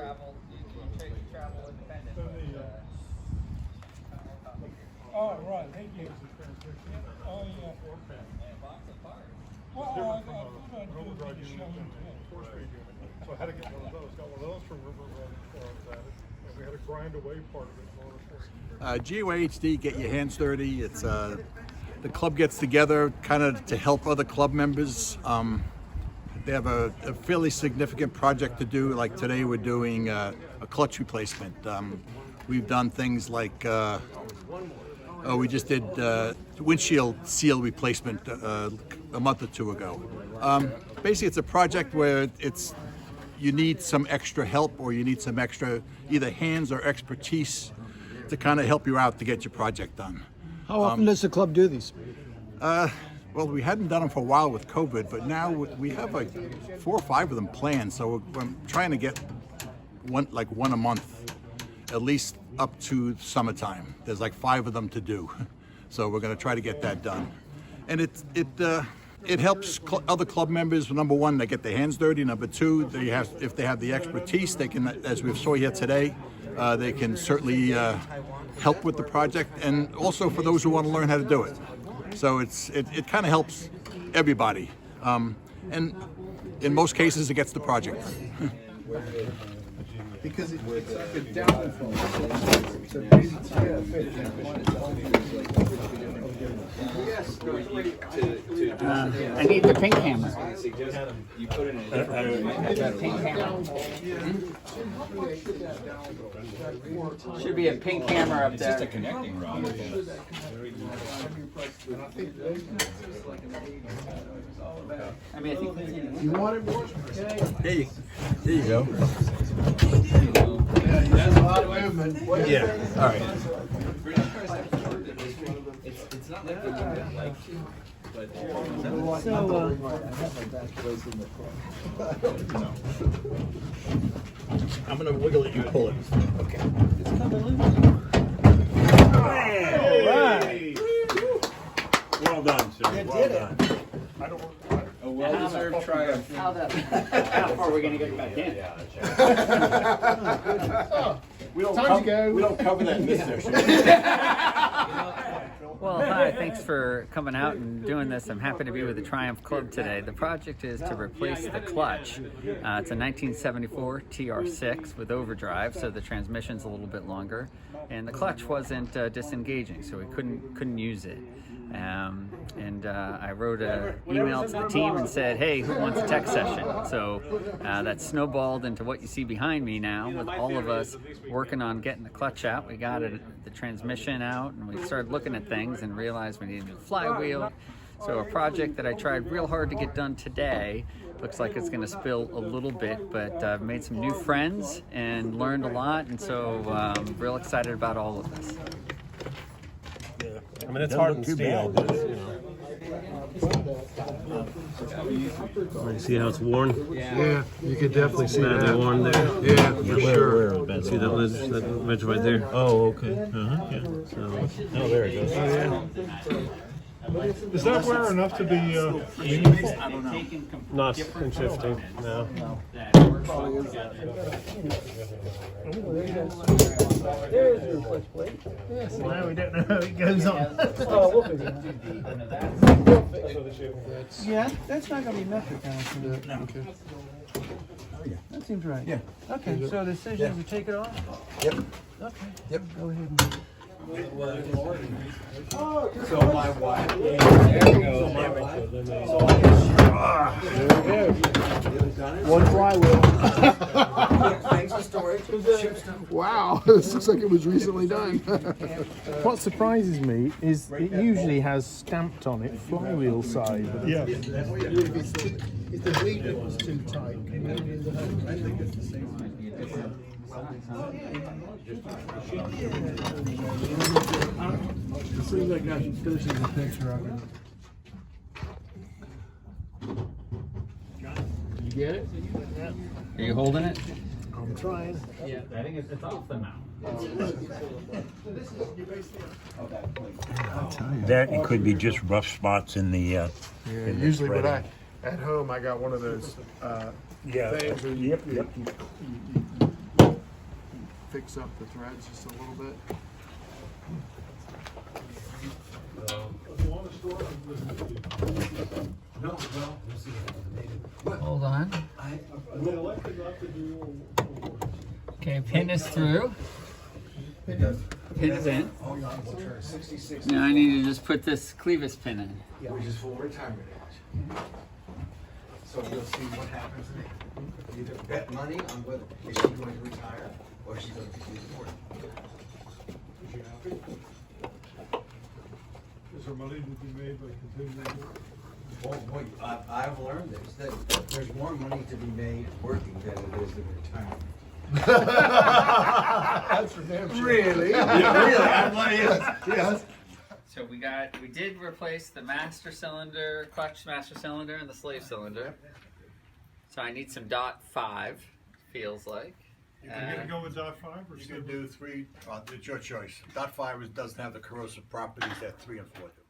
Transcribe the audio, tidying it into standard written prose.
travel, you travel independent. Oh, right, thank you. Oh, yeah. And box of parts. Well, I thought I'd do the show today. So I had to get one of those. Got one of those from River Run, and we had to grind away part of it in order for it. GYHD, get your hands dirty. It's the club gets together kind of to help other club members. They have a fairly significant project to do. Like today, we're doing a clutch replacement. We've done things like we just did windshield seal replacement a month or two ago. Basically, it's a project where you need some extra help, or you need some extra either hands or expertise to kind of help you out to get your project done. How often does the club do these? Well, we hadn't done them for a while with COVID, but now we have like 4 or 5 of them planned. So we're trying to get one a month, at least up to summertime. There's like 5 of them to do, so we're going to try to get that done. And it helps other club members. Number one, they get their hands dirty. Number two, if they have the expertise, they can, as we saw here today, they can certainly help with the project. And also for those who want to learn how to do it. So it kind of helps everybody, and in most cases it gets the project done. Because it's like a downfall. So I need the pink camera. You put it in pink camera. Should be a pink camera up there. It's just a connecting rod. I mean, I think you want it more? There you go. There's a lot of movement. Yeah. All right. it's not like they do that, like. I'm gonna wiggle it. You pull it. Okay. Hey! Well done, sir. Well done. A well-deserved triumph. How far are we going to get back in? We don't Time to go. We don't cover that in this section. Well, hi, thanks for coming out and doing this. I'm happy to be with the Triumph Club today. The project is to replace the clutch. It's a 1974 TR6 with overdrive, so the transmission's a little bit longer. And the clutch wasn't disengaging, so we couldn't use it. I wrote an email to the team and said, hey, who wants a tech session? So that snowballed into what you see behind me now, with all of us working on getting the clutch out. We got the transmission out, and we started looking at things and realized we needed a flywheel. So a project that I tried real hard to get done today looks like it's going to spill a little bit, but I've made some new friends and learned a lot, and so I'm real excited about all of this. I mean, it's hard and steel, but You see how it's worn? Yeah, you could definitely see It's that. worn there. Yeah, for sure. See that ledge right there? Oh, okay. Yeah. So, oh, there it goes. is that wear enough to be meaningful? Not in shifting, no. There's your clutch plate. Yes, now we don't know how it goes on. Yeah, that's not going to be metric, actually. No. Okay. That seems right. Yeah. Okay, so the decision is to take it off? Yep. Okay. Yep. Go ahead and... So my wife. There you go. One flywheel. Wow, this looks like it was recently done. What surprises me is it usually has stamped on it flywheel side. Yeah. If the bleed was too tight. I think it's the same. As soon as I got you finishing the picture of it. You get it? Are you holding it? I'm trying. Yeah, I think it's off the mount. That it could be just rough spots in the. Yeah, usually, but at home I got one of those Yeah. things where Yep. you fix up the threads just a little bit. Hold on. Okay, pin is through. Pin is in. Now I need to just put this clevis pin in. Which is for retirement age. So you'll see what happens. You either bet money on whether is she going to retire or she's going to continue to work. Is you happy? Is there money to be made by continuing to work? Oh boy, I've learned this, that there's more money to be made working than it is in retirement. That's for damn sure. Really? Yeah, really. Yes. So we did replace the master cylinder, clutch master cylinder, and the slave cylinder. So I need some .5, feels like. You're gonna go with .5 or You can do 3, it's your choice. .5 doesn't have the corrosive properties that 3 and 4 do.